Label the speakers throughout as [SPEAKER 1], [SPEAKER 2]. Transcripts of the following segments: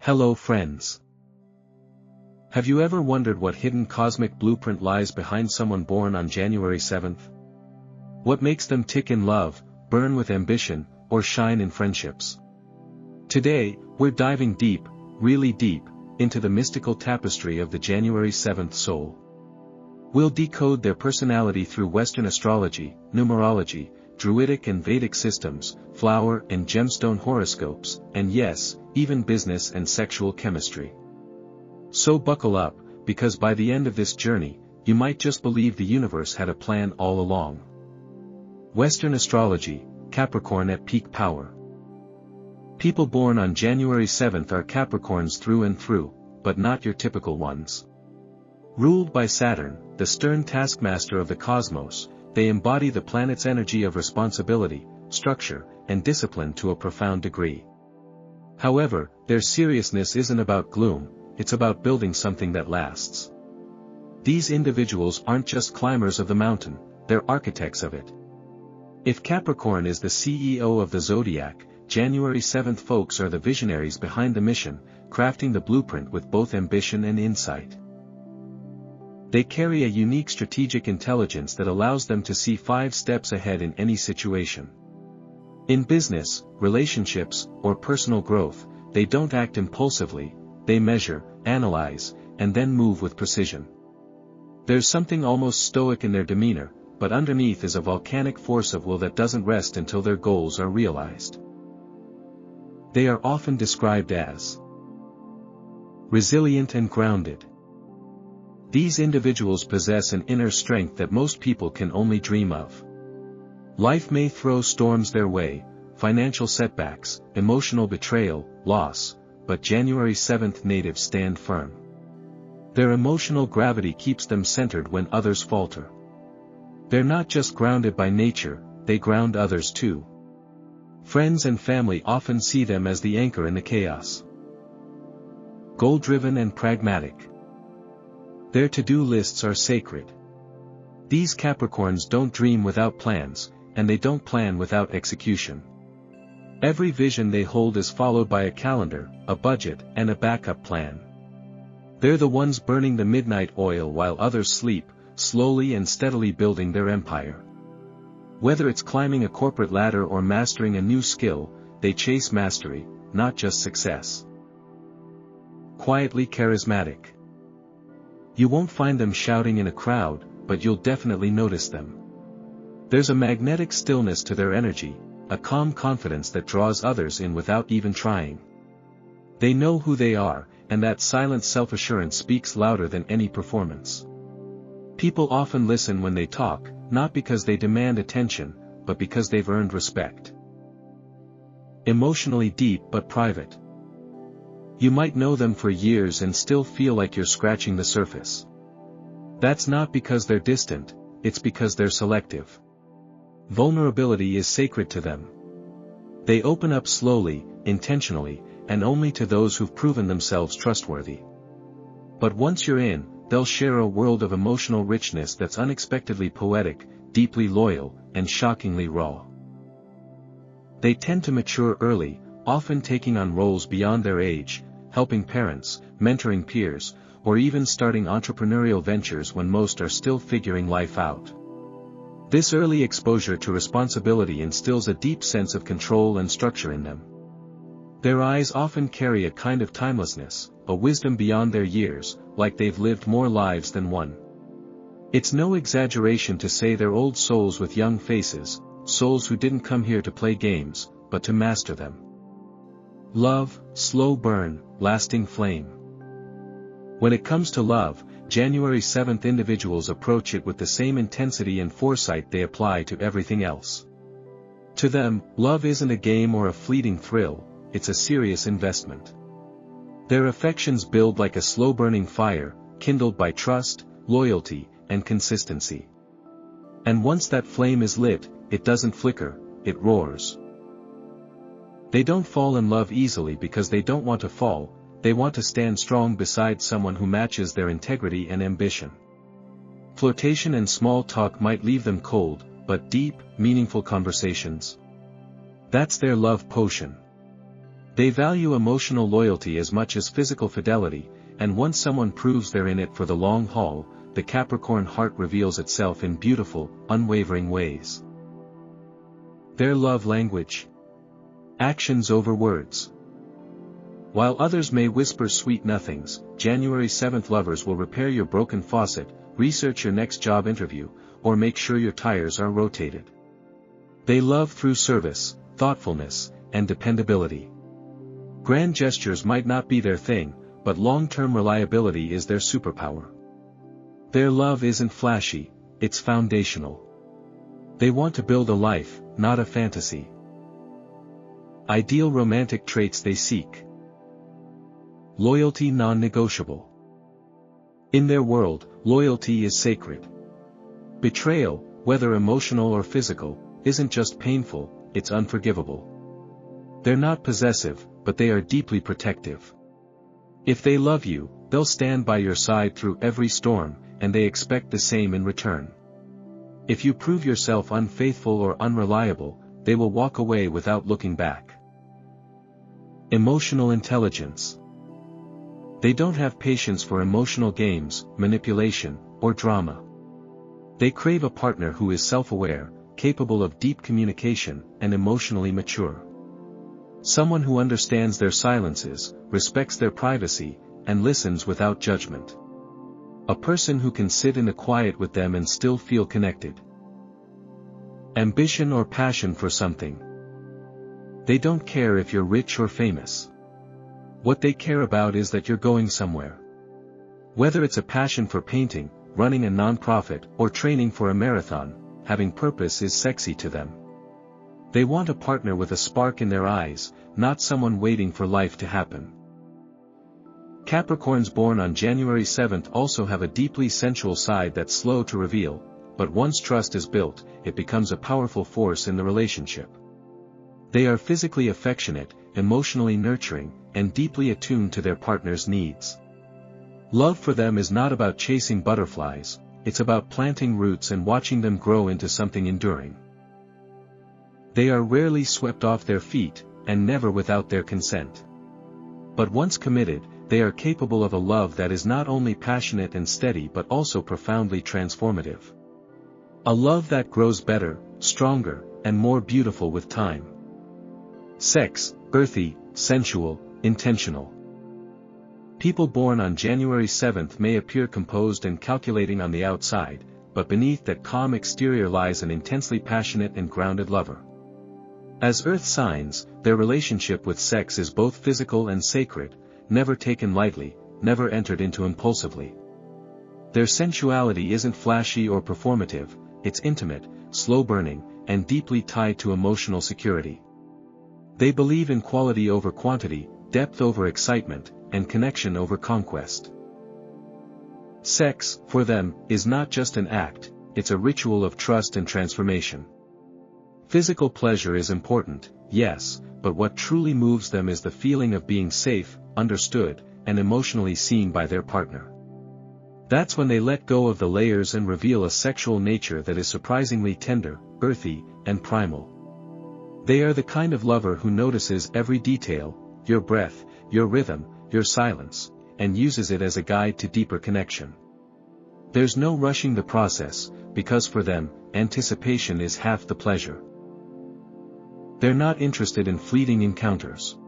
[SPEAKER 1] Hello friends. Have you ever wondered what hidden cosmic blueprint lies behind someone born on January 7th? What makes them tick in love, burn with ambition, or shine in friendships? Today, we're diving deep, really deep, into the mystical tapestry of the January 7th soul. We'll decode their personality through Western astrology, numerology, Druidic and Vedic systems, flower and gemstone horoscopes, and yes, even business and sexual chemistry. So buckle up, because by the end of this journey, you might just believe the universe had a plan all along. Western astrology, Capricorn at peak power. People born on January 7th are Capricorns through and through, but not your typical ones. Ruled by Saturn, the stern taskmaster of the cosmos, they embody the planet's energy of responsibility, structure, and discipline to a profound degree. However, their seriousness isn't about gloom, it's about building something that lasts. These individuals aren't just climbers of the mountain, they're architects of it. If Capricorn is the CEO of the zodiac, January 7th folks are the visionaries behind the mission, crafting the blueprint with both ambition and insight. They carry a unique strategic intelligence that allows them to see 5 steps ahead in any situation. In business, relationships, or personal growth, they don't act impulsively, they measure, analyze, and then move with precision. There's something almost stoic in their demeanor, but underneath is a volcanic force of will that doesn't rest until their goals are realized. They are often described as resilient and grounded. These individuals possess an inner strength that most people can only dream of. Life may throw storms their way, financial setbacks, emotional betrayal, loss, but January 7th natives stand firm. Their emotional gravity keeps them centered when others falter. They're not just grounded by nature, they ground others too. Friends and family often see them as the anchor in the chaos. Goal-driven and pragmatic. Their to-do lists are sacred. These Capricorns don't dream without plans, and they don't plan without execution. Every vision they hold is followed by a calendar, a budget, and a backup plan. They're the ones burning the midnight oil while others sleep, slowly and steadily building their empire. Whether it's climbing a corporate ladder or mastering a new skill, they chase mastery, not just success. Quietly charismatic. You won't find them shouting in a crowd, but you'll definitely notice them. There's a magnetic stillness to their energy, a calm confidence that draws others in without even trying. They know who they are, and that silent self-assurance speaks louder than any performance. People often listen when they talk, not because they demand attention, but because they've earned respect. Emotionally deep but private. You might know them for years and still feel like you're scratching the surface. That's not because they're distant, it's because they're selective. Vulnerability is sacred to them. They open up slowly, intentionally, and only to those who've proven themselves trustworthy. But once you're in, they'll share a world of emotional richness that's unexpectedly poetic, deeply loyal, and shockingly raw. They tend to mature early, often taking on roles beyond their age, helping parents, mentoring peers, or even starting entrepreneurial ventures when most are still figuring life out. This early exposure to responsibility instills a deep sense of control and structure in them. Their eyes often carry a kind of timelessness, a wisdom beyond their years, like they've lived more lives than one. It's no exaggeration to say they're old souls with young faces, souls who didn't come here to play games, but to master them. Love, slow burn, lasting flame. When it comes to love, January 7th individuals approach it with the same intensity and foresight they apply to everything else. To them, love isn't a game or a fleeting thrill, it's a serious investment. Their affections build like a slow-burning fire, kindled by trust, loyalty, and consistency. And once that flame is lit, it doesn't flicker, it roars. They don't fall in love easily because they don't want to fall, they want to stand strong beside someone who matches their integrity and ambition. Flirtation and small talk might leave them cold, but deep, meaningful conversations. That's their love potion. They value emotional loyalty as much as physical fidelity, and once someone proves they're in it for the long haul, the Capricorn heart reveals itself in beautiful, unwavering ways. Their love language. Actions over words. While others may whisper sweet nothings, January 7th lovers will repair your broken faucet, research your next job interview, or make sure your tires are rotated. They love through service, thoughtfulness, and dependability. Grand gestures might not be their thing, but long-term reliability is their superpower. Their love isn't flashy, it's foundational. They want to build a life, not a fantasy. Ideal romantic traits they seek. Loyalty non-negotiable. In their world, loyalty is sacred. Betrayal, whether emotional or physical, isn't just painful, it's unforgivable. They're not possessive, but they are deeply protective. If they love you, they'll stand by your side through every storm, and they expect the same in return. If you prove yourself unfaithful or unreliable, they will walk away without looking back. Emotional intelligence. They don't have patience for emotional games, manipulation, or drama. They crave a partner who is self-aware, capable of deep communication, and emotionally mature. Someone who understands their silences, respects their privacy, and listens without judgment. A person who can sit in the quiet with them and still feel connected. Ambition or passion for something. They don't care if you're rich or famous. What they care about is that you're going somewhere. Whether it's a passion for painting, running a non-profit, or training for a marathon, having purpose is sexy to them. They want a partner with a spark in their eyes, not someone waiting for life to happen. Capricorns born on January 7th also have a deeply sensual side that's slow to reveal, but once trust is built, it becomes a powerful force in the relationship. They are physically affectionate, emotionally nurturing, and deeply attuned to their partner's needs. Love for them is not about chasing butterflies, it's about planting roots and watching them grow into something enduring. They are rarely swept off their feet, and never without their consent. But once committed, they are capable of a love that is not only passionate and steady but also profoundly transformative. A love that grows better, stronger, and more beautiful with time. Sex, earthy, sensual, intentional. People born on January 7th may appear composed and calculating on the outside, but beneath that calm exterior lies an intensely passionate and grounded lover. As earth signs, their relationship with sex is both physical and sacred, never taken lightly, never entered into impulsively. Their sensuality isn't flashy or performative, it's intimate, slow-burning, and deeply tied to emotional security. They believe in quality over quantity, depth over excitement, and connection over conquest. Sex, for them, is not just an act, it's a ritual of trust and transformation. Physical pleasure is important, yes, but what truly moves them is the feeling of being safe, understood, and emotionally seen by their partner. That's when they let go of the layers and reveal a sexual nature that is surprisingly tender, earthy, and primal. They are the kind of lover who notices every detail, your breath, your rhythm, your silence, and uses it as a guide to deeper connection. There's no rushing the process, because for them, anticipation is half the pleasure. They're not interested in fleeting encounters.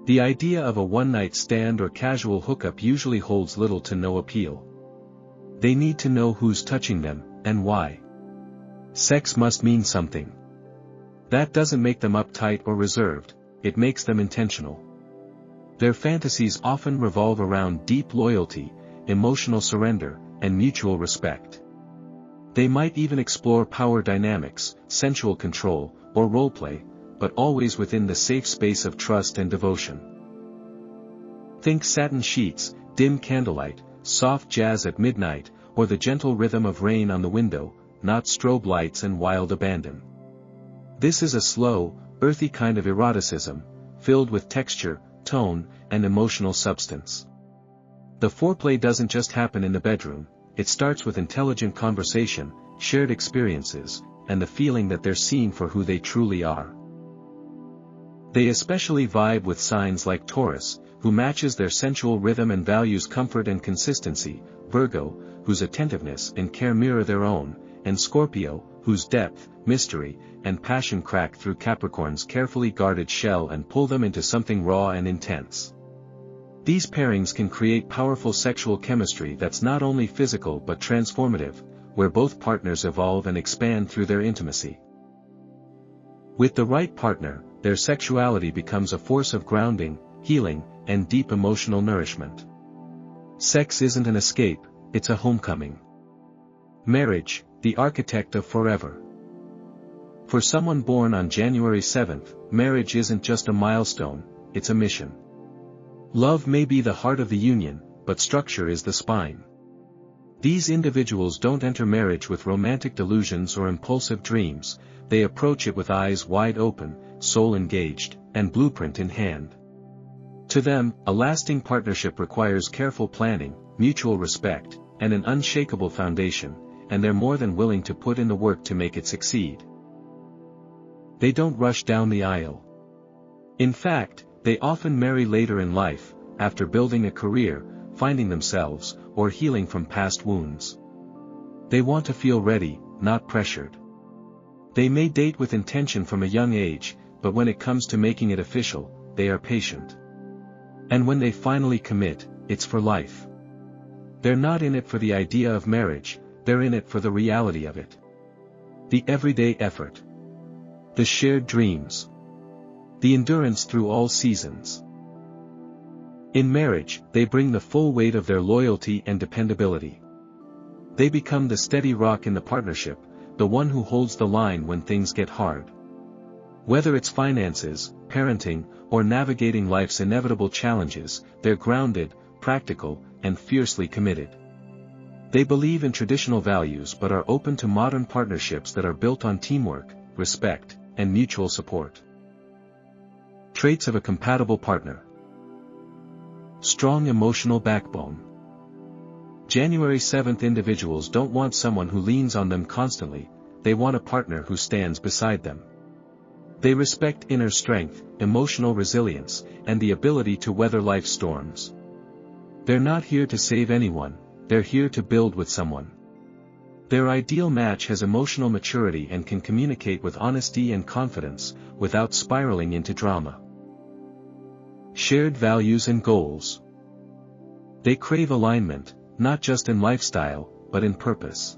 [SPEAKER 1] The idea of a one-night stand or casual hookup usually holds little to no appeal. They need to know who's touching them, and why. Sex must mean something. That doesn't make them uptight or reserved, it makes them intentional. Their fantasies often revolve around deep loyalty, emotional surrender, and mutual respect. They might even explore power dynamics, sensual control, or roleplay, but always within the safe space of trust and devotion. Think satin sheets, dim candlelight, soft jazz at midnight, or the gentle rhythm of rain on the window, not strobe lights and wild abandon. This is a slow, earthy kind of eroticism, filled with texture, tone, and emotional substance. The foreplay doesn't just happen in the bedroom, it starts with intelligent conversation, shared experiences, and the feeling that they're seen for who they truly are. They especially vibe with signs like Taurus, who matches their sensual rhythm and values comfort and consistency, Virgo, whose attentiveness and care mirror their own, and Scorpio, whose depth, mystery, and passion crack through Capricorn's carefully guarded shell and pull them into something raw and intense. These pairings can create powerful sexual chemistry that's not only physical but transformative, where both partners evolve and expand through their intimacy. With the right partner, their sexuality becomes a force of grounding, healing, and deep emotional nourishment. Sex isn't an escape, it's a homecoming. Marriage, the architect of forever. For someone born on January 7th, marriage isn't just a milestone, it's a mission. Love may be the heart of the union, but structure is the spine. These individuals don't enter marriage with romantic delusions or impulsive dreams, they approach it with eyes wide open, soul engaged, and blueprint in hand. To them, a lasting partnership requires careful planning, mutual respect, and an unshakable foundation, and they're more than willing to put in the work to make it succeed. They don't rush down the aisle. In fact, they often marry later in life, after building a career, finding themselves, or healing from past wounds. They want to feel ready, not pressured. They may date with intention from a young age, but when it comes to making it official, they are patient. And when they finally commit, it's for life. They're not in it for the idea of marriage, they're in it for the reality of it. The everyday effort. The shared dreams. The endurance through all seasons. In marriage, they bring the full weight of their loyalty and dependability. They become the steady rock in the partnership, the one who holds the line when things get hard. Whether it's finances, parenting, or navigating life's inevitable challenges, they're grounded, practical, and fiercely committed. They believe in traditional values but are open to modern partnerships that are built on teamwork, respect, and mutual support. Traits of a compatible partner. Strong emotional backbone. January 7th individuals don't want someone who leans on them constantly, they want a partner who stands beside them. They respect inner strength, emotional resilience, and the ability to weather life's storms. They're not here to save anyone, they're here to build with someone. Their ideal match has emotional maturity and can communicate with honesty and confidence, without spiraling into drama. Shared values and goals. They crave alignment, not just in lifestyle, but in purpose.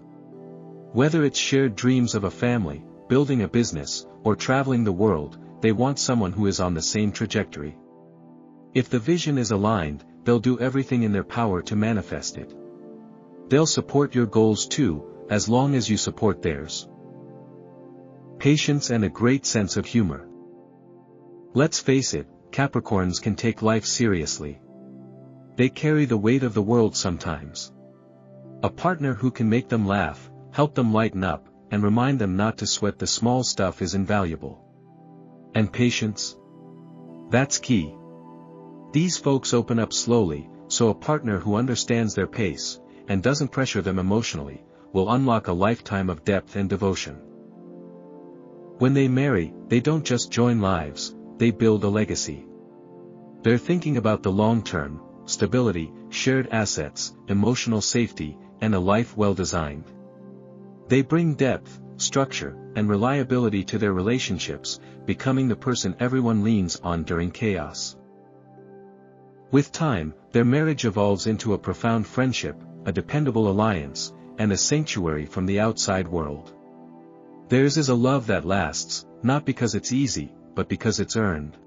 [SPEAKER 1] Whether it's shared dreams of a family, building a business, or traveling the world, they want someone who is on the same trajectory. If the vision is aligned, they'll do everything in their power to manifest it. They'll support your goals too, as long as you support theirs. Patience and a great sense of humor. Let's face it, Capricorns can take life seriously. They carry the weight of the world sometimes. A partner who can make them laugh, help them lighten up, and remind them not to sweat the small stuff is invaluable. And patience? That's key. These folks open up slowly, so a partner who understands their pace, and doesn't pressure them emotionally, will unlock a lifetime of depth and devotion. When they marry, they don't just join lives, they build a legacy. They're thinking about the long term, stability, shared assets, emotional safety, and a life well designed. They bring depth, structure, and reliability to their relationships, becoming the person everyone leans on during chaos. With time, their marriage evolves into a profound friendship, a dependable alliance, and a sanctuary from the outside world. Theirs is a love that lasts, not because it's easy, but because it's earned.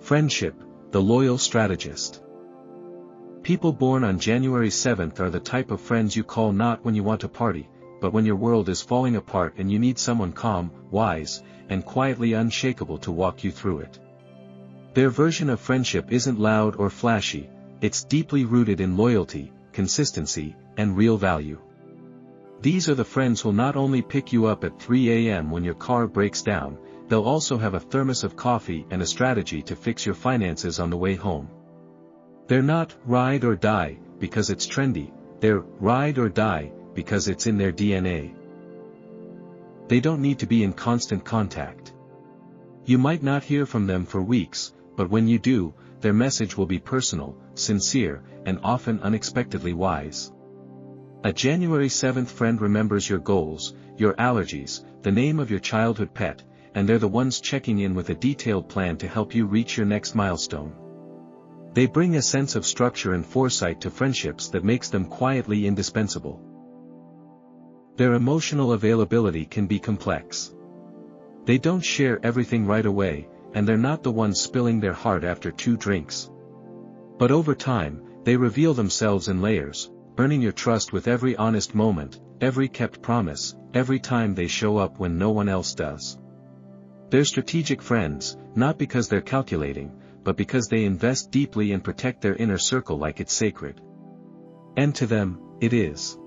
[SPEAKER 1] Friendship, the loyal strategist. People born on January 7th are the type of friends you call not when you want to party, but when your world is falling apart and you need someone calm, wise, and quietly unshakable to walk you through it. Their version of friendship isn't loud or flashy, it's deeply rooted in loyalty, consistency, and real value. These are the friends who'll not only pick you up at 3 a.m. when your car breaks down, they'll also have a thermos of coffee and a strategy to fix your finances on the way home. They're not ride or die because it's trendy, they're ride or die because it's in their DNA. They don't need to be in constant contact. You might not hear from them for weeks, but when you do, their message will be personal, sincere, and often unexpectedly wise. A January 7th friend remembers your goals, your allergies, the name of your childhood pet, and they're the ones checking in with a detailed plan to help you reach your next milestone. They bring a sense of structure and foresight to friendships that makes them quietly indispensable. Their emotional availability can be complex. They don't share everything right away, and they're not the ones spilling their heart after 2 drinks. But over time, they reveal themselves in layers, earning your trust with every honest moment, every kept promise, every time they show up when no one else does. They're strategic friends, not because they're calculating, but because they invest deeply and protect their inner circle like it's sacred. And to them, it is.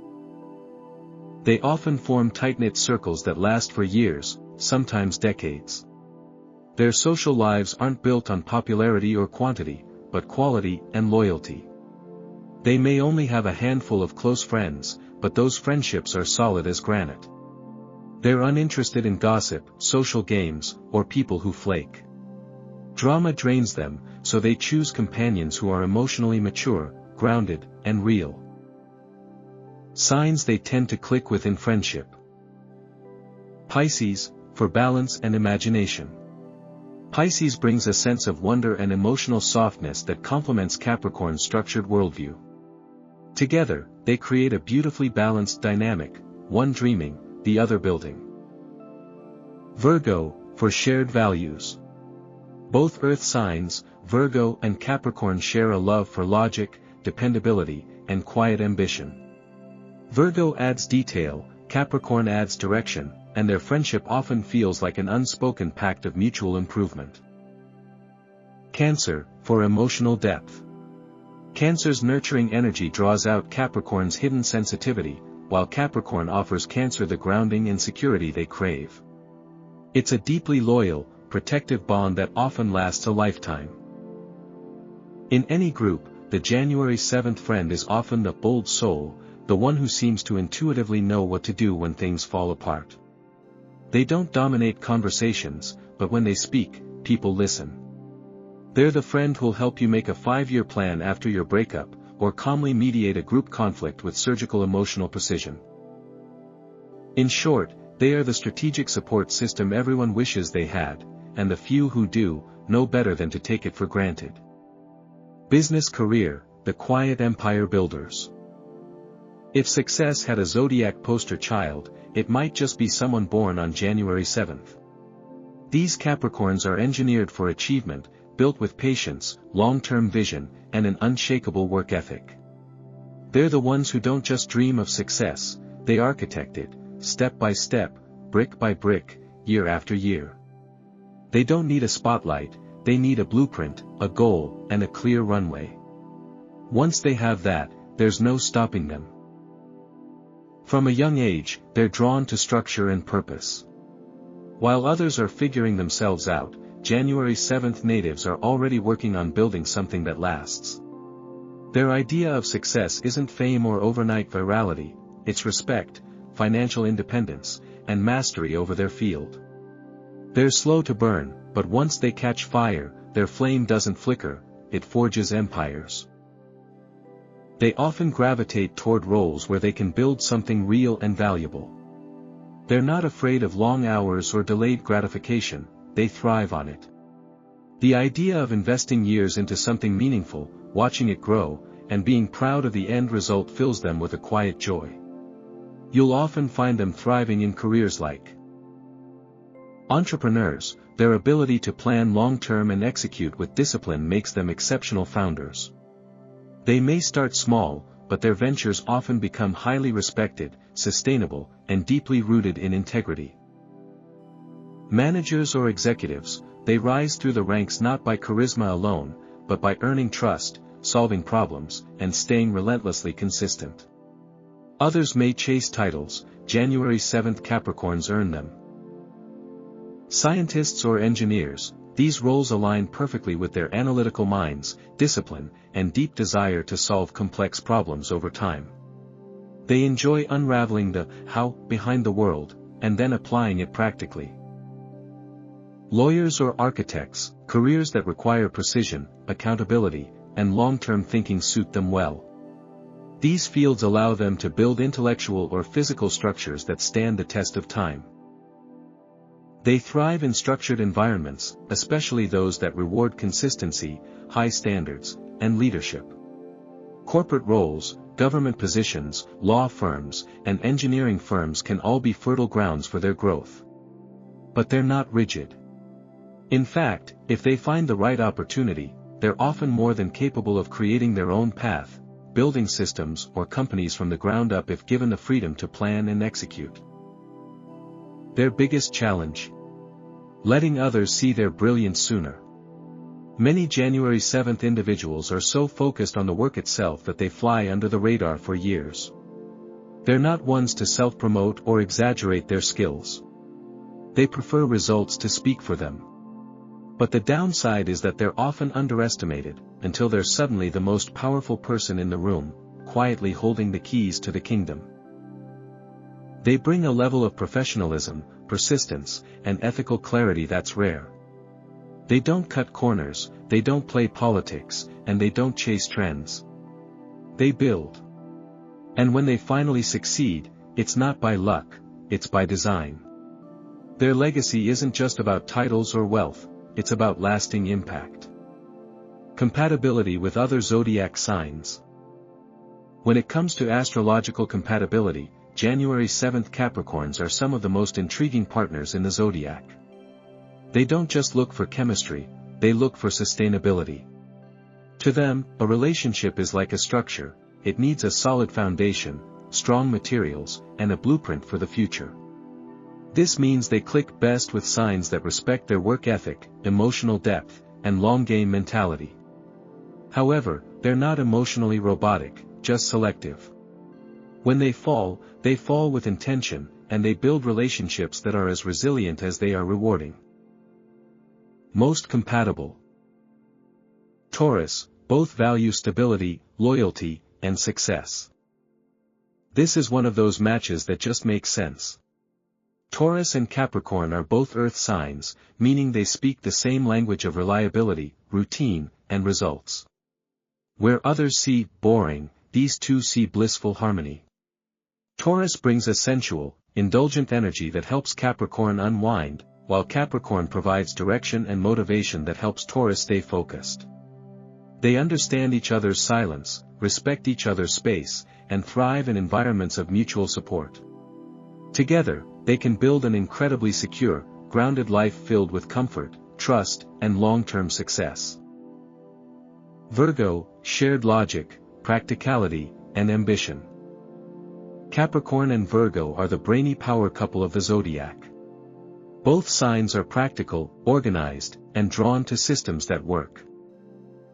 [SPEAKER 1] They often form tight-knit circles that last for years, sometimes decades. Their social lives aren't built on popularity or quantity, but quality and loyalty. They may only have a handful of close friends, but those friendships are solid as granite. They're uninterested in gossip, social games, or people who flake. Drama drains them, so they choose companions who are emotionally mature, grounded, and real. Signs they tend to click with in friendship. Pisces, for balance and imagination. Pisces brings a sense of wonder and emotional softness that complements Capricorn's structured worldview. Together, they create a beautifully balanced dynamic, one dreaming, the other building. Virgo, for shared values. Both earth signs, Virgo and Capricorn, share a love for logic, dependability, and quiet ambition. Virgo adds detail, Capricorn adds direction, and their friendship often feels like an unspoken pact of mutual improvement. Cancer, for emotional depth. Cancer's nurturing energy draws out Capricorn's hidden sensitivity, while Capricorn offers Cancer the grounding and security they crave. It's a deeply loyal, protective bond that often lasts a lifetime. In any group, the January 7th friend is often the bold soul, the one who seems to intuitively know what to do when things fall apart. They don't dominate conversations, but when they speak, people listen. They're the friend who'll help you make a 5-year plan after your breakup, or calmly mediate a group conflict with surgical emotional precision. In short, they are the strategic support system everyone wishes they had, and the few who do, know better than to take it for granted. Business career, the quiet empire builders. If success had a zodiac poster child, it might just be someone born on January 7th. These Capricorns are engineered for achievement, built with patience, long-term vision, and an unshakable work ethic. They're the ones who don't just dream of success, they architect it, step by step, brick by brick, year after year. They don't need a spotlight, they need a blueprint, a goal, and a clear runway. Once they have that, there's no stopping them. From a young age, they're drawn to structure and purpose. While others are figuring themselves out, January 7th natives are already working on building something that lasts. Their idea of success isn't fame or overnight virality, it's respect, financial independence, and mastery over their field. They're slow to burn, but once they catch fire, their flame doesn't flicker, it forges empires. They often gravitate toward roles where they can build something real and valuable. They're not afraid of long hours or delayed gratification, they thrive on it. The idea of investing years into something meaningful, watching it grow, and being proud of the end result fills them with a quiet joy. You'll often find them thriving in careers like entrepreneurs. Their ability to plan long-term and execute with discipline makes them exceptional founders. They may start small, but their ventures often become highly respected, sustainable, and deeply rooted in integrity. Managers or executives, they rise through the ranks not by charisma alone, but by earning trust, solving problems, and staying relentlessly consistent. Others may chase titles, January 7th Capricorns earn them. Scientists or engineers, these roles align perfectly with their analytical minds, discipline, and deep desire to solve complex problems over time. They enjoy unraveling the how behind the world, and then applying it practically. Lawyers or architects, careers that require precision, accountability, and long-term thinking suit them well. These fields allow them to build intellectual or physical structures that stand the test of time. They thrive in structured environments, especially those that reward consistency, high standards, and leadership. Corporate roles, government positions, law firms, and engineering firms can all be fertile grounds for their growth. But they're not rigid. In fact, if they find the right opportunity, they're often more than capable of creating their own path, building systems or companies from the ground up if given the freedom to plan and execute. Their biggest challenge: letting others see their brilliance sooner. Many January 7th individuals are so focused on the work itself that they fly under the radar for years. They're not ones to self-promote or exaggerate their skills. They prefer results to speak for them. But the downside is that they're often underestimated, until they're suddenly the most powerful person in the room, quietly holding the keys to the kingdom. They bring a level of professionalism, persistence, and ethical clarity that's rare. They don't cut corners, they don't play politics, and they don't chase trends. They build. And when they finally succeed, it's not by luck, it's by design. Their legacy isn't just about titles or wealth, it's about lasting impact. Compatibility with other zodiac signs. When it comes to astrological compatibility, January 7th Capricorns are some of the most intriguing partners in the zodiac. They don't just look for chemistry, they look for sustainability. To them, a relationship is like a structure, it needs a solid foundation, strong materials, and a blueprint for the future. This means they click best with signs that respect their work ethic, emotional depth, and long-game mentality. However, they're not emotionally robotic, just selective. When they fall with intention, and they build relationships that are as resilient as they are rewarding. Most compatible. Taurus, both value stability, loyalty, and success. This is one of those matches that just makes sense. Taurus and Capricorn are both earth signs, meaning they speak the same language of reliability, routine, and results. Where others see boring, these two see blissful harmony. Taurus brings a sensual, indulgent energy that helps Capricorn unwind, while Capricorn provides direction and motivation that helps Taurus stay focused. They understand each other's silence, respect each other's space, and thrive in environments of mutual support. Together, they can build an incredibly secure, grounded life filled with comfort, trust, and long-term success. Virgo, shared logic, practicality, and ambition. Capricorn and Virgo are the brainy power couple of the zodiac. Both signs are practical, organized, and drawn to systems that work.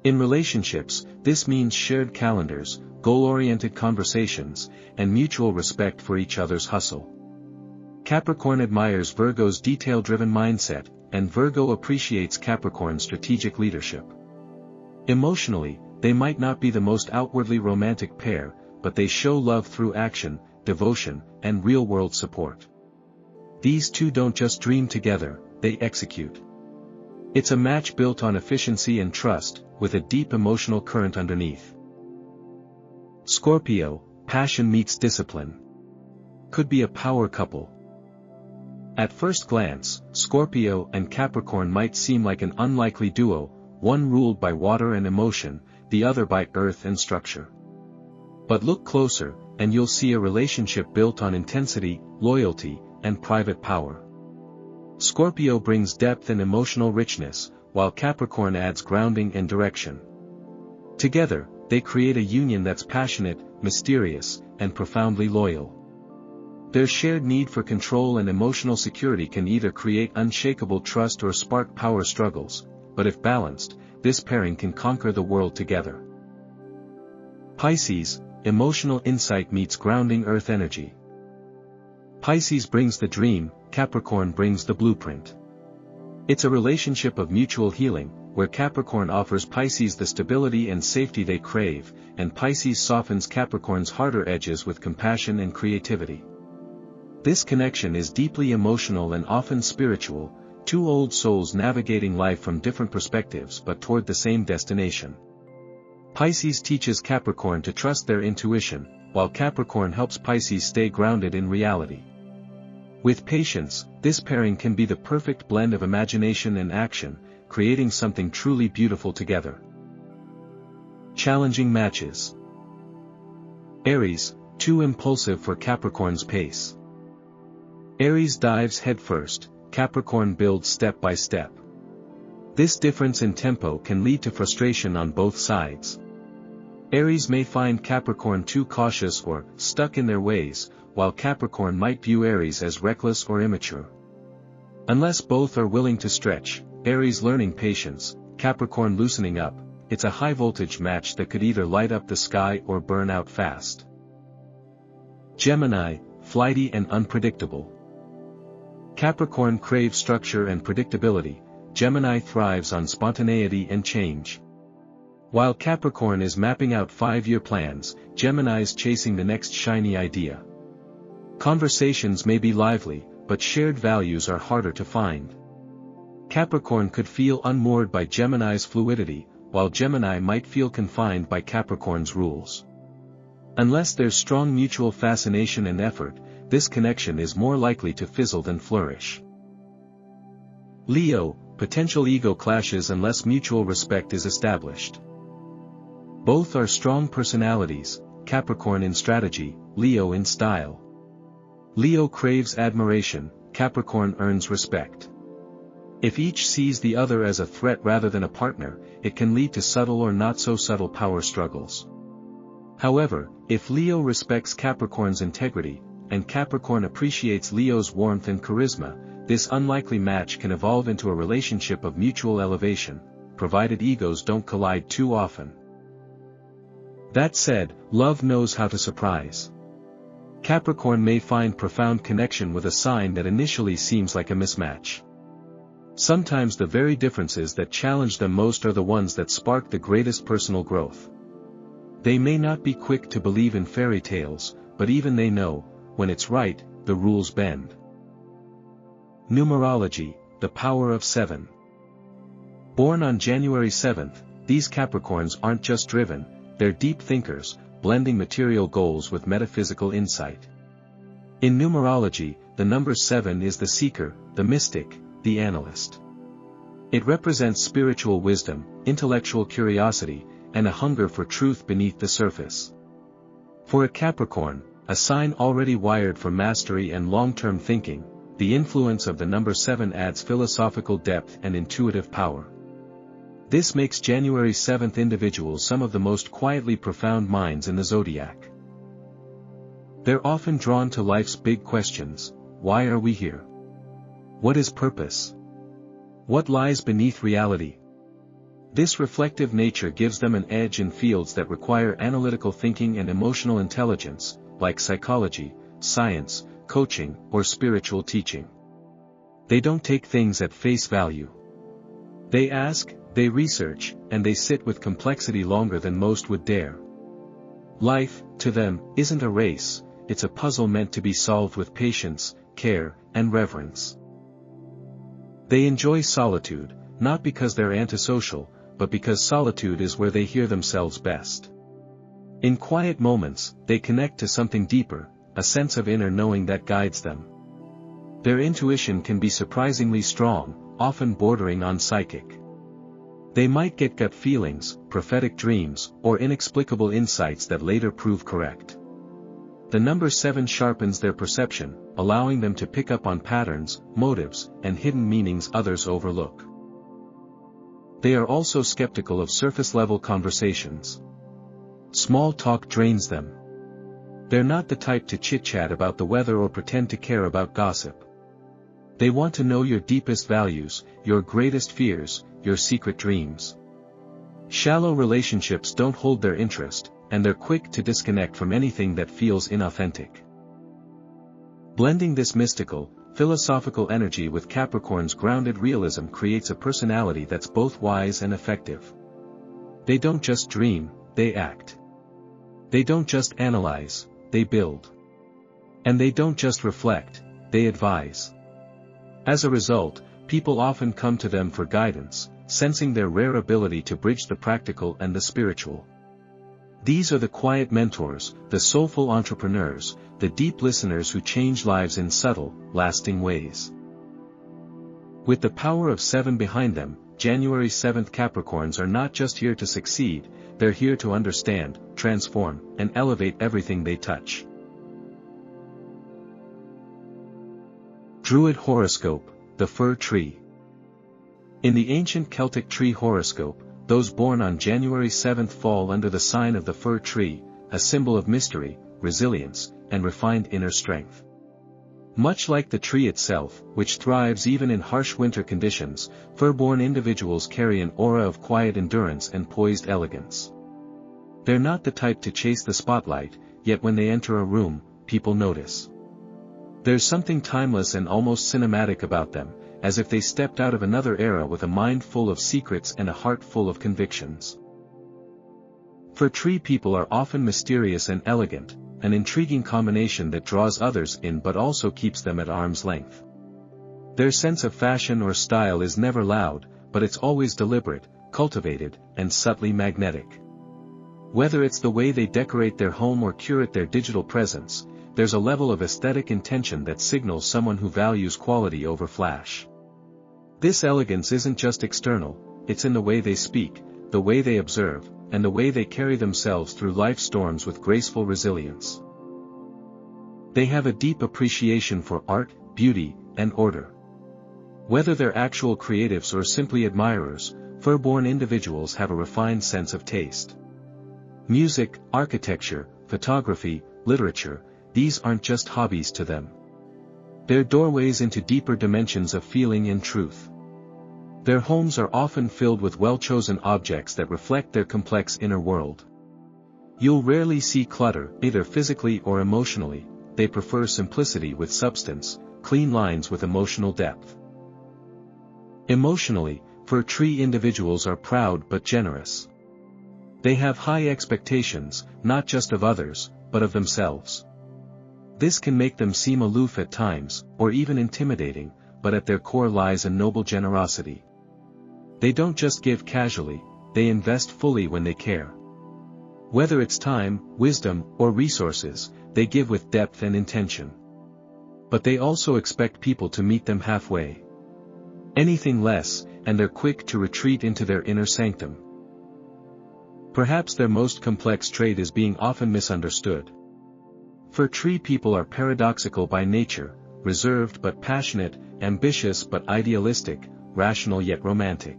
[SPEAKER 1] In relationships, this means shared calendars, goal-oriented conversations, and mutual respect for each other's hustle. Capricorn admires Virgo's detail-driven mindset, and Virgo appreciates Capricorn's strategic leadership. Emotionally, they might not be the most outwardly romantic pair, but they show love through action, devotion, and real-world support. These two don't just dream together, they execute. It's a match built on efficiency and trust, with a deep emotional current underneath. Scorpio, passion meets discipline. Could be a power couple. At first glance, Scorpio and Capricorn might seem like an unlikely duo, one ruled by water and emotion, the other by earth and structure. But look closer, and you'll see a relationship built on intensity, loyalty, and private power. Scorpio brings depth and emotional richness, while Capricorn adds grounding and direction. Together, they create a union that's passionate, mysterious, and profoundly loyal. Their shared need for control and emotional security can either create unshakable trust or spark power struggles, but if balanced, this pairing can conquer the world together. Pisces, emotional insight meets grounding earth energy. Pisces brings the dream, Capricorn brings the blueprint. It's a relationship of mutual healing, where Capricorn offers Pisces the stability and safety they crave, and Pisces softens Capricorn's harder edges with compassion and creativity. This connection is deeply emotional and often spiritual, two old souls navigating life from different perspectives but toward the same destination. Pisces teaches Capricorn to trust their intuition, while Capricorn helps Pisces stay grounded in reality. With patience, this pairing can be the perfect blend of imagination and action, creating something truly beautiful together. Challenging matches. Aries, too impulsive for Capricorn's pace. Aries dives headfirst, Capricorn builds step by step. This difference in tempo can lead to frustration on both sides. Aries may find Capricorn too cautious or stuck in their ways, while Capricorn might view Aries as reckless or immature. Unless both are willing to stretch, Aries learning patience, Capricorn loosening up, it's a high-voltage match that could either light up the sky or burn out fast. Gemini, flighty and unpredictable. Capricorn craves structure and predictability, Gemini thrives on spontaneity and change. While Capricorn is mapping out 5-year plans, Gemini's chasing the next shiny idea. Conversations may be lively, but shared values are harder to find. Capricorn could feel unmoored by Gemini's fluidity, while Gemini might feel confined by Capricorn's rules. Unless there's strong mutual fascination and effort, this connection is more likely to fizzle than flourish. Leo, potential ego clashes unless mutual respect is established. Both are strong personalities, Capricorn in strategy, Leo in style. Leo craves admiration, Capricorn earns respect. If each sees the other as a threat rather than a partner, it can lead to subtle or not-so-subtle power struggles. However, if Leo respects Capricorn's integrity, and Capricorn appreciates Leo's warmth and charisma, this unlikely match can evolve into a relationship of mutual elevation, provided egos don't collide too often. That said, love knows how to surprise. Capricorn may find profound connection with a sign that initially seems like a mismatch. Sometimes the very differences that challenge them most are the ones that spark the greatest personal growth. They may not be quick to believe in fairy tales, but even they know, when it's right, the rules bend. Numerology, the power of 7. Born on January 7th, these Capricorns aren't just driven, they're deep thinkers, blending material goals with metaphysical insight. In numerology, the number 7 is the seeker, the mystic, the analyst. It represents spiritual wisdom, intellectual curiosity, and a hunger for truth beneath the surface. For a Capricorn, a sign already wired for mastery and long-term thinking, the influence of the number 7 adds philosophical depth and intuitive power. This makes January 7th individuals some of the most quietly profound minds in the zodiac. They're often drawn to life's big questions: why are we here? What is purpose? What lies beneath reality? This reflective nature gives them an edge in fields that require analytical thinking and emotional intelligence, like psychology, science, coaching, or spiritual teaching. They don't take things at face value. They ask, they research, and they sit with complexity longer than most would dare. Life, to them, isn't a race, it's a puzzle meant to be solved with patience, care, and reverence. They enjoy solitude, not because they're antisocial, but because solitude is where they hear themselves best. In quiet moments, they connect to something deeper, a sense of inner knowing that guides them. Their intuition can be surprisingly strong, often bordering on psychic. They might get gut feelings, prophetic dreams, or inexplicable insights that later prove correct. The number 7 sharpens their perception, allowing them to pick up on patterns, motives, and hidden meanings others overlook. They are also skeptical of surface-level conversations. Small talk drains them. They're not the type to chit-chat about the weather or pretend to care about gossip. They want to know your deepest values, your greatest fears, your secret dreams. Shallow relationships don't hold their interest, and they're quick to disconnect from anything that feels inauthentic. Blending this mystical, philosophical energy with Capricorn's grounded realism creates a personality that's both wise and effective. They don't just dream, they act. They don't just analyze, they build. And they don't just reflect, they advise. As a result, people often come to them for guidance, sensing their rare ability to bridge the practical and the spiritual. These are the quiet mentors, the soulful entrepreneurs, the deep listeners who change lives in subtle, lasting ways. With the power of 7 behind them, January 7th Capricorns are not just here to succeed, they're here to understand, transform, and elevate everything they touch. Druid Horoscope, the Fir Tree. In the ancient Celtic tree horoscope, those born on January 7th fall under the sign of the fir tree, a symbol of mystery, resilience, and refined inner strength. Much like the tree itself, which thrives even in harsh winter conditions, fir-born individuals carry an aura of quiet endurance and poised elegance. They're not the type to chase the spotlight, yet when they enter a room, people notice. There's something timeless and almost cinematic about them, as if they stepped out of another era with a mind full of secrets and a heart full of convictions. Fir tree people are often mysterious and elegant, an intriguing combination that draws others in but also keeps them at arm's length. Their sense of fashion or style is never loud, but it's always deliberate, cultivated, and subtly magnetic. Whether it's the way they decorate their home or curate their digital presence, there's a level of aesthetic intention that signals someone who values quality over flash. This elegance isn't just external, it's in the way they speak, the way they observe, and the way they carry themselves through life's storms with graceful resilience. They have a deep appreciation for art, beauty, and order. Whether they're actual creatives or simply admirers, fir-born individuals have a refined sense of taste. Music, architecture, photography, literature, these aren't just hobbies to them. They're doorways into deeper dimensions of feeling and truth. Their homes are often filled with well-chosen objects that reflect their complex inner world. You'll rarely see clutter, either physically or emotionally. They prefer simplicity with substance, clean lines with emotional depth. Emotionally, fir tree individuals are proud but generous. They have high expectations, not just of others, but of themselves. This can make them seem aloof at times, or even intimidating, but at their core lies a noble generosity. They don't just give casually, they invest fully when they care. Whether it's time, wisdom, or resources, they give with depth and intention. But they also expect people to meet them halfway. Anything less, and they're quick to retreat into their inner sanctum. Perhaps their most complex trait is being often misunderstood. Fir tree people are paradoxical by nature, reserved but passionate, ambitious but idealistic, rational yet romantic.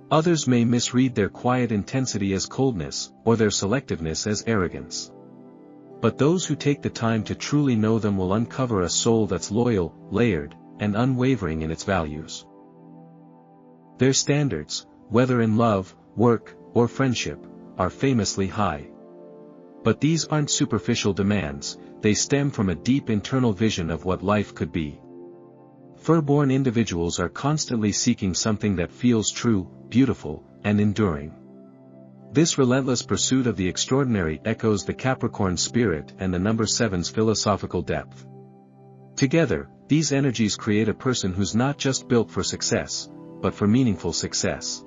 [SPEAKER 1] Others may misread their quiet intensity as coldness, or their selectiveness as arrogance. But those who take the time to truly know them will uncover a soul that's loyal, layered, and unwavering in its values. Their standards, whether in love, work, or friendship, are famously high. But these aren't superficial demands, they stem from a deep internal vision of what life could be. Fir-born individuals are constantly seeking something that feels true, beautiful, and enduring. This relentless pursuit of the extraordinary echoes the Capricorn spirit and the number 7's philosophical depth. Together, these energies create a person who's not just built for success, but for meaningful success.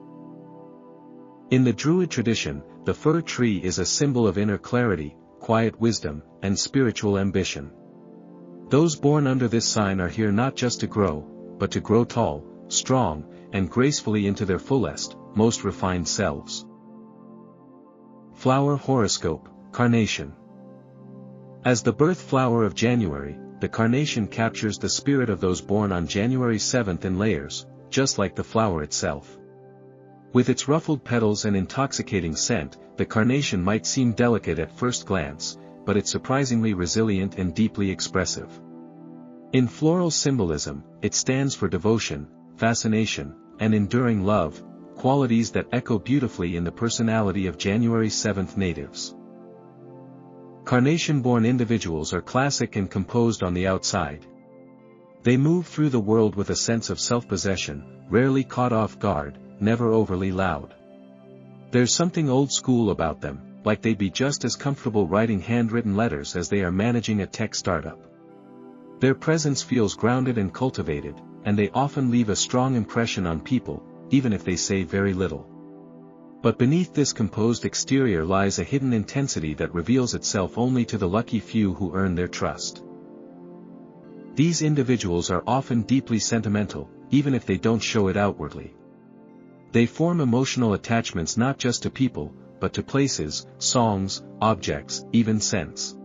[SPEAKER 1] In the Druid tradition, the fir tree is a symbol of inner clarity, quiet wisdom, and spiritual ambition. Those born under this sign are here not just to grow, but to grow tall, strong, and gracefully into their fullest, most refined selves. Flower Horoscope, Carnation. As the birth flower of January, the carnation captures the spirit of those born on January 7th in layers, just like the flower itself. With its ruffled petals and intoxicating scent, the carnation might seem delicate at first glance, but it's surprisingly resilient and deeply expressive. In floral symbolism, it stands for devotion, fascination, and enduring love, qualities that echo beautifully in the personality of January 7th natives. Carnation-born individuals are classic and composed on the outside. They move through the world with a sense of self-possession, rarely caught off guard, never overly loud. There's something old school about them, like they'd be just as comfortable writing handwritten letters as they are managing a tech startup. Their presence feels grounded and cultivated, and they often leave a strong impression on people, even if they say very little. But beneath this composed exterior lies a hidden intensity that reveals itself only to the lucky few who earn their trust. These individuals are often deeply sentimental, even if they don't show it outwardly. They form emotional attachments not just to people, but to places, songs, objects, even scents.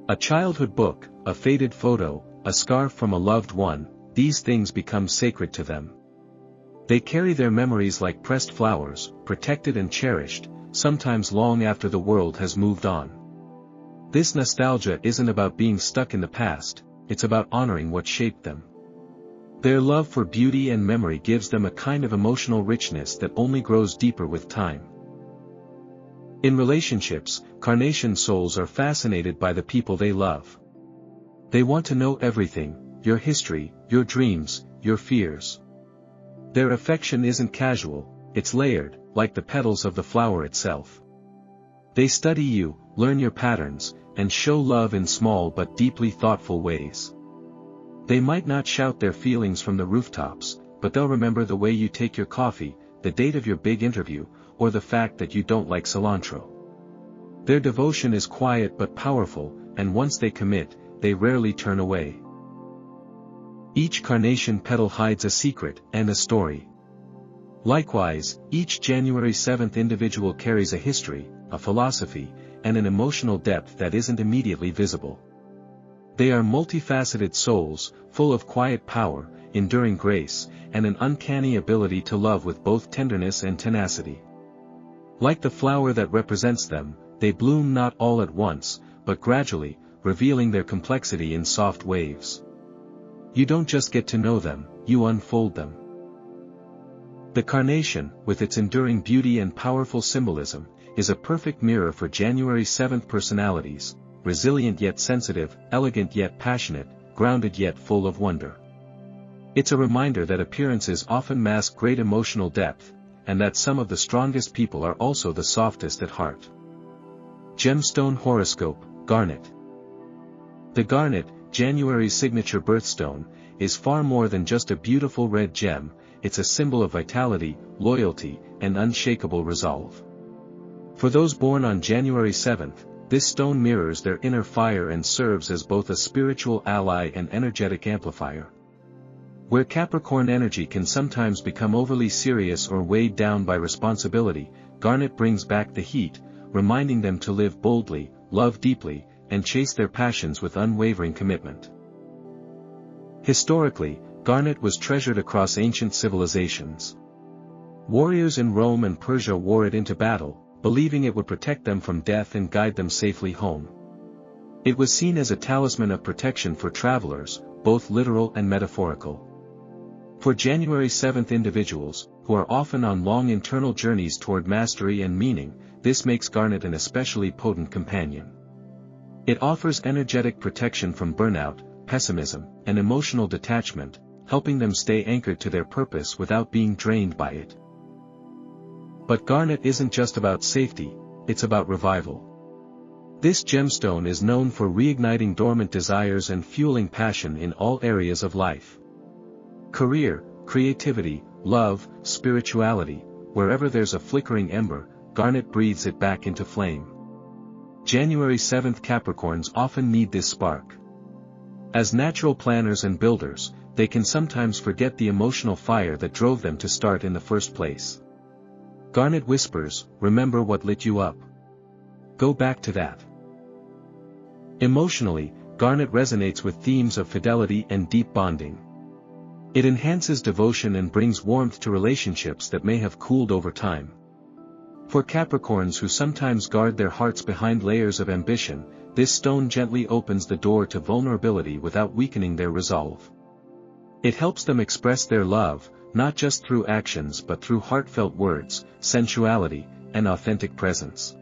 [SPEAKER 1] A childhood book, a faded photo, a scarf from a loved one, these things become sacred to them. They carry their memories like pressed flowers, protected and cherished, sometimes long after the world has moved on. This nostalgia isn't about being stuck in the past, it's about honoring what shaped them. Their love for beauty and memory gives them a kind of emotional richness that only grows deeper with time. In relationships, carnation souls are fascinated by the people they love. They want to know everything, your history, your dreams, your fears. Their affection isn't casual, it's layered, like the petals of the flower itself. They study you, learn your patterns, and show love in small but deeply thoughtful ways. They might not shout their feelings from the rooftops, but they'll remember the way you take your coffee, the date of your big interview, or the fact that you don't like cilantro. Their devotion is quiet but powerful, and once they commit, they rarely turn away. Each carnation petal hides a secret and a story. Likewise, each January 7th individual carries a history, a philosophy, and an emotional depth that isn't immediately visible. They are multifaceted souls, full of quiet power, enduring grace, and an uncanny ability to love with both tenderness and tenacity. Like the flower that represents them, they bloom not all at once, but gradually, revealing their complexity in soft waves. You don't just get to know them, you unfold them. The carnation, with its enduring beauty and powerful symbolism, is a perfect mirror for January 7th personalities, resilient yet sensitive, elegant yet passionate, grounded yet full of wonder. It's a reminder that appearances often mask great emotional depth, and that some of the strongest people are also the softest at heart. Gemstone Horoscope, Garnet. The garnet, January's signature birthstone, is far more than just a beautiful red gem, it's a symbol of vitality, loyalty, and unshakable resolve. For those born on January 7th, this stone mirrors their inner fire and serves as both a spiritual ally and energetic amplifier. Where Capricorn energy can sometimes become overly serious or weighed down by responsibility, Garnet brings back the heat, reminding them to live boldly, love deeply, and chase their passions with unwavering commitment. Historically, garnet was treasured across ancient civilizations. Warriors in Rome and Persia wore it into battle, believing it would protect them from death and guide them safely home. It was seen as a talisman of protection for travelers, both literal and metaphorical. For January 7th individuals, who are often on long internal journeys toward mastery and meaning, this makes garnet an especially potent companion. It offers energetic protection from burnout, pessimism, and emotional detachment, helping them stay anchored to their purpose without being drained by it. But garnet isn't just about safety, it's about revival. This gemstone is known for reigniting dormant desires and fueling passion in all areas of life. Career, creativity, love, spirituality, wherever there's a flickering ember, garnet breathes it back into flame. January 7th Capricorns often need this spark. As natural planners and builders, they can sometimes forget the emotional fire that drove them to start in the first place. Garnet whispers, remember what lit you up. Go back to that. Emotionally, garnet resonates with themes of fidelity and deep bonding. It enhances devotion and brings warmth to relationships that may have cooled over time. For Capricorns who sometimes guard their hearts behind layers of ambition, this stone gently opens the door to vulnerability without weakening their resolve. It helps them express their love, not just through actions but through heartfelt words, sensuality, and authentic presence.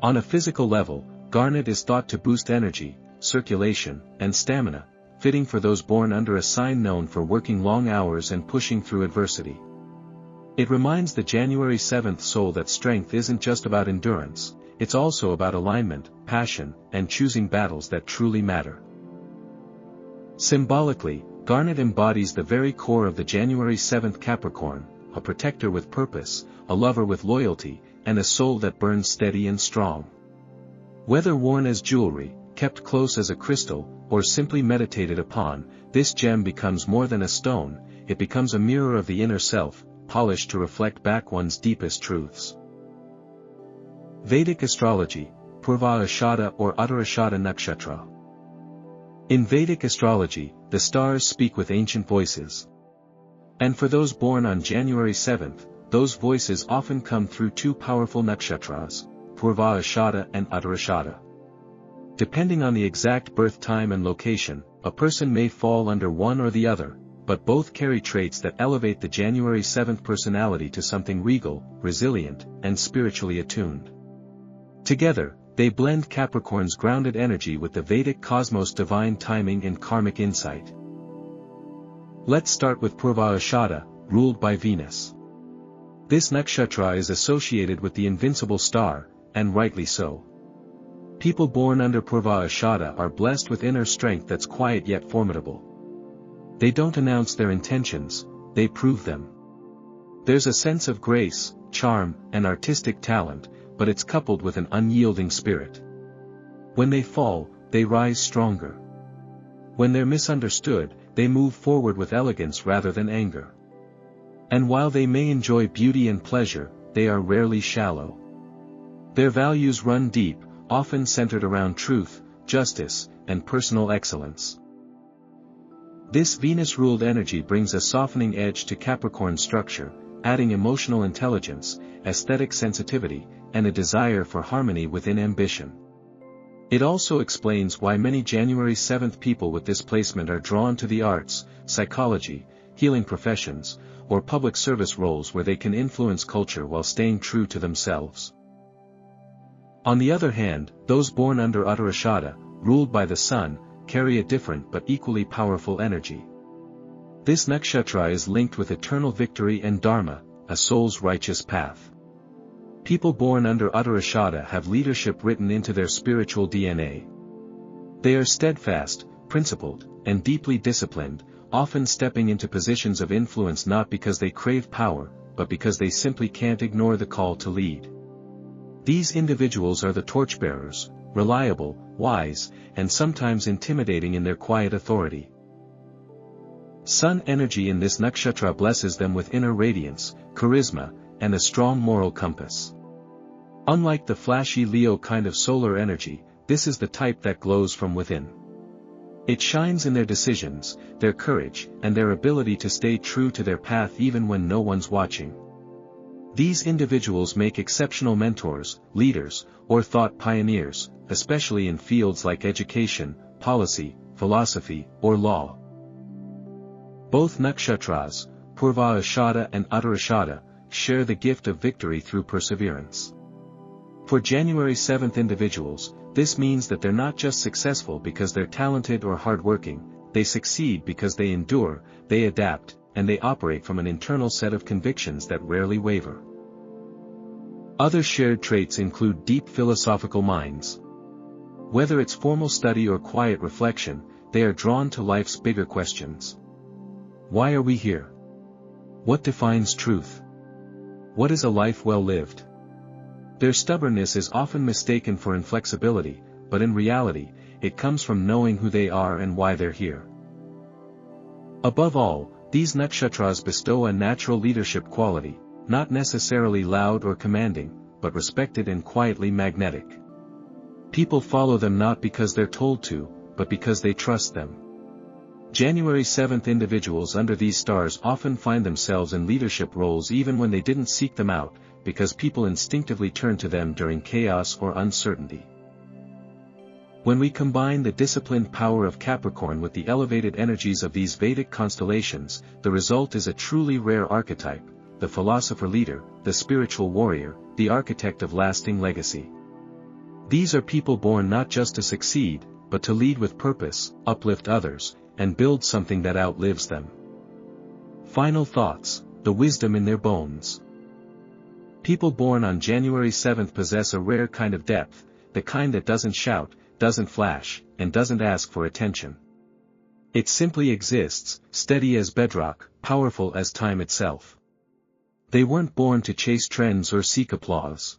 [SPEAKER 1] On a physical level, garnet is thought to boost energy, circulation, and stamina, fitting for those born under a sign known for working long hours and pushing through adversity. It reminds the January 7th soul that strength isn't just about endurance, it's also about alignment, passion, and choosing battles that truly matter. Symbolically, garnet embodies the very core of the January 7th Capricorn, a protector with purpose, a lover with loyalty, and a soul that burns steady and strong. Whether worn as jewelry, kept close as a crystal, or simply meditated upon, this gem becomes more than a stone, it becomes a mirror of the inner self, polished to reflect back one's deepest truths. Vedic astrology, Purva Ashada or Uttarashada Nakshatra. In Vedic astrology, the stars speak with ancient voices. And for those born on January 7th, those voices often come through two powerful nakshatras, Purva Ashada and Uttarashada. Depending on the exact birth time and location, a person may fall under one or the other, but both carry traits that elevate the January 7th personality to something regal, resilient, and spiritually attuned. Together, they blend Capricorn's grounded energy with the Vedic cosmos' divine timing and karmic insight. Let's start with Purva Ashada, ruled by Venus. This nakshatra is associated with the invincible star, and rightly so. People born under Purva Ashada are blessed with inner strength that's quiet yet formidable. They don't announce their intentions, they prove them. There's a sense of grace, charm, and artistic talent, but it's coupled with an unyielding spirit. When they fall, they rise stronger. When they're misunderstood, they move forward with elegance rather than anger. And while they may enjoy beauty and pleasure, they are rarely shallow. Their values run deep, often centered around truth, justice, and personal excellence. This Venus-ruled energy brings a softening edge to Capricorn's structure, adding emotional intelligence, aesthetic sensitivity, and a desire for harmony within ambition. It also explains why many January 7th people with this placement are drawn to the arts, psychology, healing professions, or public service roles where they can influence culture while staying true to themselves. On the other hand, those born under Uttarashada, ruled by the sun, carry a different but equally powerful energy. This nakshatra is linked with eternal victory and dharma, a soul's righteous path. People born under Uttarashada have leadership written into their spiritual DNA. They are steadfast, principled, and deeply disciplined, often stepping into positions of influence not because they crave power, but because they simply can't ignore the call to lead. These individuals are the torchbearers, reliable, wise, and sometimes intimidating in their quiet authority. Sun energy in this nakshatra blesses them with inner radiance, charisma, and a strong moral compass. Unlike the flashy Leo kind of solar energy, this is the type that glows from within. It shines in their decisions, their courage, and their ability to stay true to their path even when no one's watching. These individuals make exceptional mentors, leaders, or thought pioneers, especially in fields like education, policy, philosophy, or law. Both nakshatras, Purva Ashada and Uttarashada, share the gift of victory through perseverance. For January 7th individuals, this means that they're not just successful because they're talented or hardworking, they succeed because they endure, they adapt, and they operate from an internal set of convictions that rarely waver. Other shared traits include deep philosophical minds. Whether it's formal study or quiet reflection, they are drawn to life's bigger questions. Why are we here? What defines truth? What is a life well lived? Their stubbornness is often mistaken for inflexibility, but in reality, it comes from knowing who they are and why they're here. Above all, these nakshatras bestow a natural leadership quality, not necessarily loud or commanding, but respected and quietly magnetic. People follow them not because they're told to, but because they trust them. January 7th individuals under these stars often find themselves in leadership roles even when they didn't seek them out, because people instinctively turn to them during chaos or uncertainty. When we combine the disciplined power of Capricorn with the elevated energies of these Vedic constellations, the result is a truly rare archetype, the philosopher leader, the spiritual warrior, the architect of lasting legacy. These are people born not just to succeed, but to lead with purpose, uplift others, and build something that outlives them. Final thoughts. the wisdom in their bones. People born on January 7th possess a rare kind of depth, the kind that doesn't shout, doesn't flash, and doesn't ask for attention. It simply exists, steady as bedrock, powerful as time itself. They weren't born to chase trends or seek applause.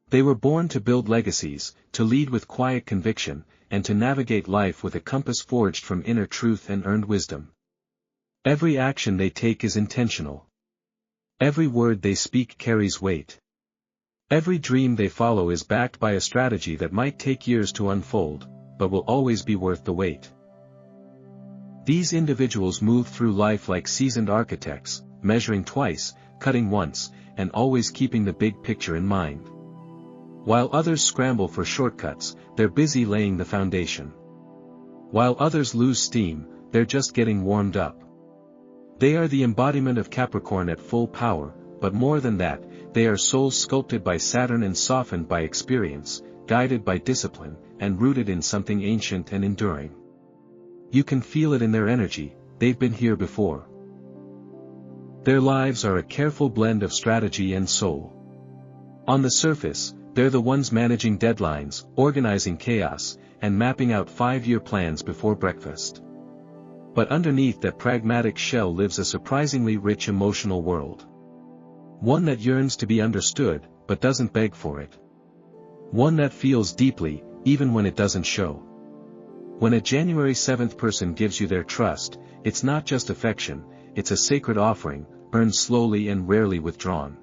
[SPEAKER 1] They were born to build legacies, to lead with quiet conviction, and to navigate life with a compass forged from inner truth and earned wisdom. Every action they take is intentional. Every word they speak carries weight. Every dream they follow is backed by a strategy that might take years to unfold, but will always be worth the wait. These individuals move through life like seasoned architects, measuring twice, cutting once, and always keeping the big picture in mind. While others scramble for shortcuts, they're busy laying the foundation. While others lose steam, they're just getting warmed up. They are the embodiment of Capricorn at full power, but more than that, they are souls sculpted by Saturn and softened by experience, guided by discipline, and rooted in something ancient and enduring. You can feel it in their energy, they've been here before. Their lives are a careful blend of strategy and soul. On the surface, they're the ones managing deadlines, organizing chaos, and mapping out 5-year plans before breakfast. But underneath that pragmatic shell lives a surprisingly rich emotional world. One that yearns to be understood, but doesn't beg for it. One that feels deeply, even when it doesn't show. When a January 7th person gives you their trust, it's not just affection, it's a sacred offering, earned slowly and rarely withdrawn.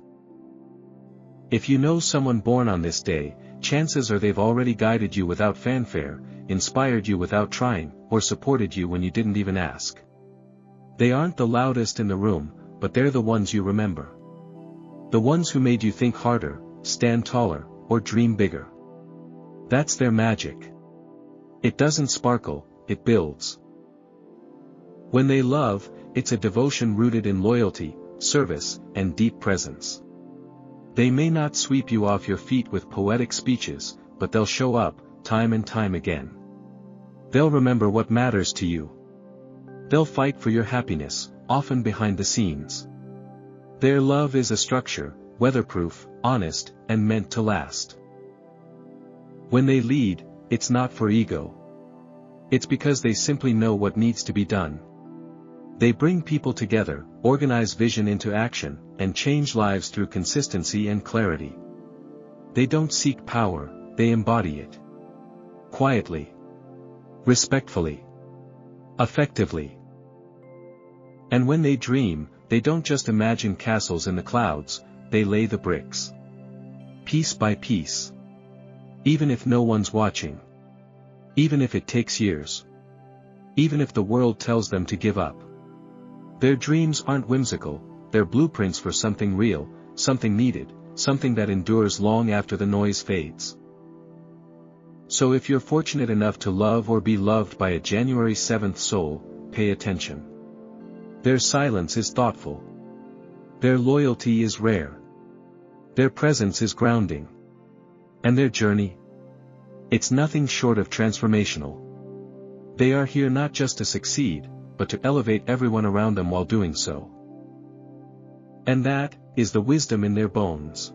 [SPEAKER 1] If you know someone born on this day, chances are they've already guided you without fanfare, inspired you without trying, or supported you when you didn't even ask. They aren't the loudest in the room, but they're the ones you remember. The ones who made you think harder, stand taller, or dream bigger. That's their magic. It doesn't sparkle, it builds. When they love, it's a devotion rooted in loyalty, service, and deep presence. They may not sweep you off your feet with poetic speeches, but they'll show up, time and time again. They'll remember what matters to you. They'll fight for your happiness, often behind the scenes. Their love is a structure, weatherproof, honest, and meant to last. When they lead, it's not for ego. It's because they simply know what needs to be done. They bring people together, organize vision into action, and change lives through consistency and clarity. They don't seek power, they embody it. Quietly. Respectfully. Effectively. And when they dream, they don't just imagine castles in the clouds, they lay the bricks. Piece by piece. Even if no one's watching. Even if it takes years. Even if the world tells them to give up. Their dreams aren't whimsical, they're blueprints for something real, something needed, something that endures long after the noise fades. So if you're fortunate enough to love or be loved by a January 7th soul, pay attention. Their silence is thoughtful. Their loyalty is rare. Their presence is grounding. And their journey? It's nothing short of transformational. They are here not just to succeed, but to elevate everyone around them while doing so. And that is the wisdom in their bones.